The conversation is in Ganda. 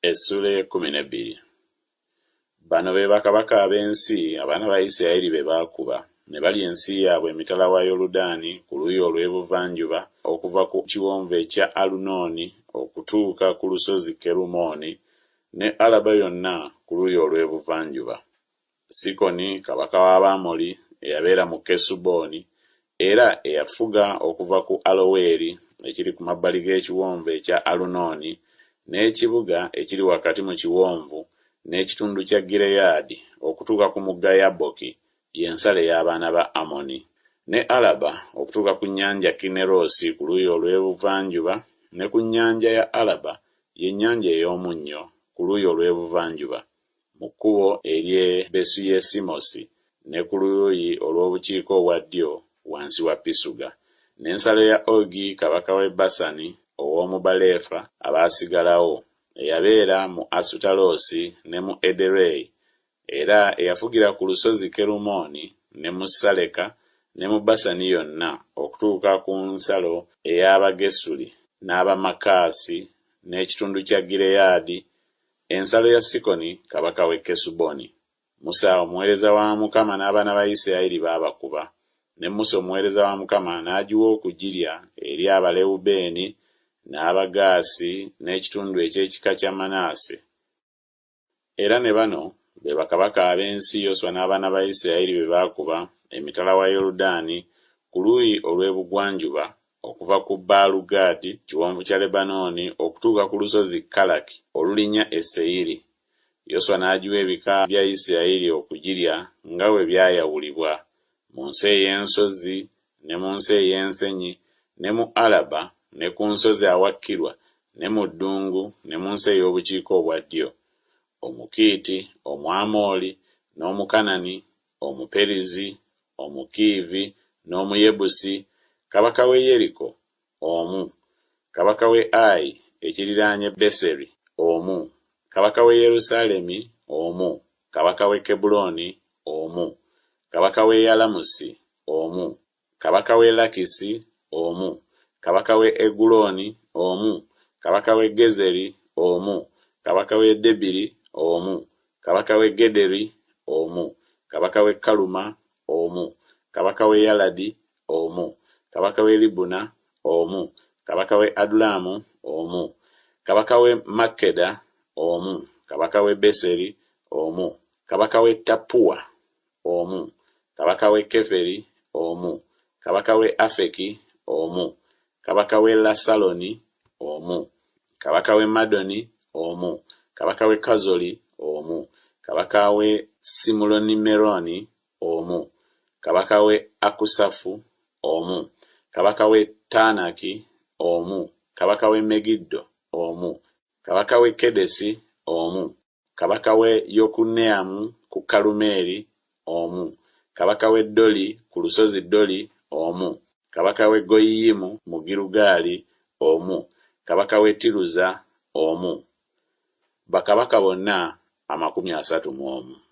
Essula y'e12. Bano be bakabaka ab'ensi abaana ba Isirayiri be baakuba ne balya ensi yaabwe emitala wa Yoludaani ku luuyi olw'ebuvanjuba okuva ku kiwonvu ekya Alunooni okutuuka ku lusozi Kerumooni ne Alaba yonna ku luuyi olw'ebuvanjuba. Sikoni kabaka w'Abamoli eyabeera mu Kesuboni era eyafuga okuva ku Aloweeri ekiri ku mabbali g'ekiwonvu ekya Alunooni n'ekibuga ekiri wakati mu kiwonvu n'ekitundu kya Gireyaadi okutuuka ku mugga Yaboki y'ensalo y'abaana ba Amoni, ne Alaba okutuuka ku nnyanja Kineroosi ku luuyi olw'ebuvanjuba ne ku nnyanja ya Alaba y'ennyanja ey'omunnyo ku luuyi olw'ebuvanjuba mu kkubo ery'e Besuyesimosi ne ku luuyi olw'obukiika obwa ddyo wansi wa Pisuga, n'ensalo ya Ogi kabaka w'e Basani ow'omu Balefa abaasigalawo eyabeera mu Asutaloosi ne mu Ederei era eyafugira ku lusozi Kerumooni ne mu Saleka ne mu Basani yonna okutuuka ku nsalo ey'Abagesuli n'Abamaakaasi n'ekitundu kya Gireyaadi, ensalo ya Sikoni kabaka w'e Kesuboni. Musa omuweereza wa Mukama n'abaana ba Isirayiri baabakuba, ne Musa omuweereza wa Mukama n'agiwa okugirya eri Abalewubeeni n'Abagaasi n'ekitundu eky'ekika kya Manaase. Era ne bano be bakabaka ab'ensi Yoswa n'abaana ba Isirayiri be baakuba emitala wa Yoludaani ku luuyi olw'ebugwanjuba okuva ku Baalugaadi kiwonvu kya Lebanooni okutuuka ku lusozi Kalaki olulinnya e Seyiri. Yoswa n'agiwa ebika bya Isirayiri okugirya nga bwe byayawulibwa mu nsi ey'ensozi ne mu nsi ey'ensenyi ne mu Alaba ne ku nsozi awakkirwa ne mu ddungu ne mu nsi ey'obukiika obwa ddyo, Omukiiti, Omwamoli n'Omukanani, Omuperizi, Omukiivi n'Omuyebusi, kabaka w'e Yeriko omu, kabaka w'e Ayi ekiriraanye Beseri omu, kabaka w'e Yerusaalemi omu, kabaka w'e Kebbulooni omu, kabaka w'e Yalamusi omu, kabaka w'e Lakisi omu, kabaka w'e Egulooni omu, kabaka w'e Gezeri omu, kabaka w'e Debiri omu, kabaka w'e Gederi omu, kabaka w'e Kaluma omu, kabaka w'e Yaladi omu, kabaka w'e Libuna omu, kabaka w'e Adulamu omu, kabaka w'e Makkeda omu, kabaka w'e Beseri omu, kabaka w'e Tapuwa omu, kabaka w'e Keferi omu, kabaka w'e Afeki omu, kabaka w'e Lasaloni omu, kabaka w'e Madoni omu, kabaka w'e Kazoli omu, kabaka w'e Simulonimeroni omu, kabaka w'e Akusafu omu, kabaka w'e Taanaki omu, kabaka w'e Megiddo omu, kabaka w'e Kedesi omu, kabaka w'e Yokuneamu ku Kalumeeri omu, kabaka w'e Doli ku lusozi Doli omu, kabaka w'e Goyiyimu mu Girugaali omu, kabaka w'e Tiruza omu. Bakabaka bonna 31.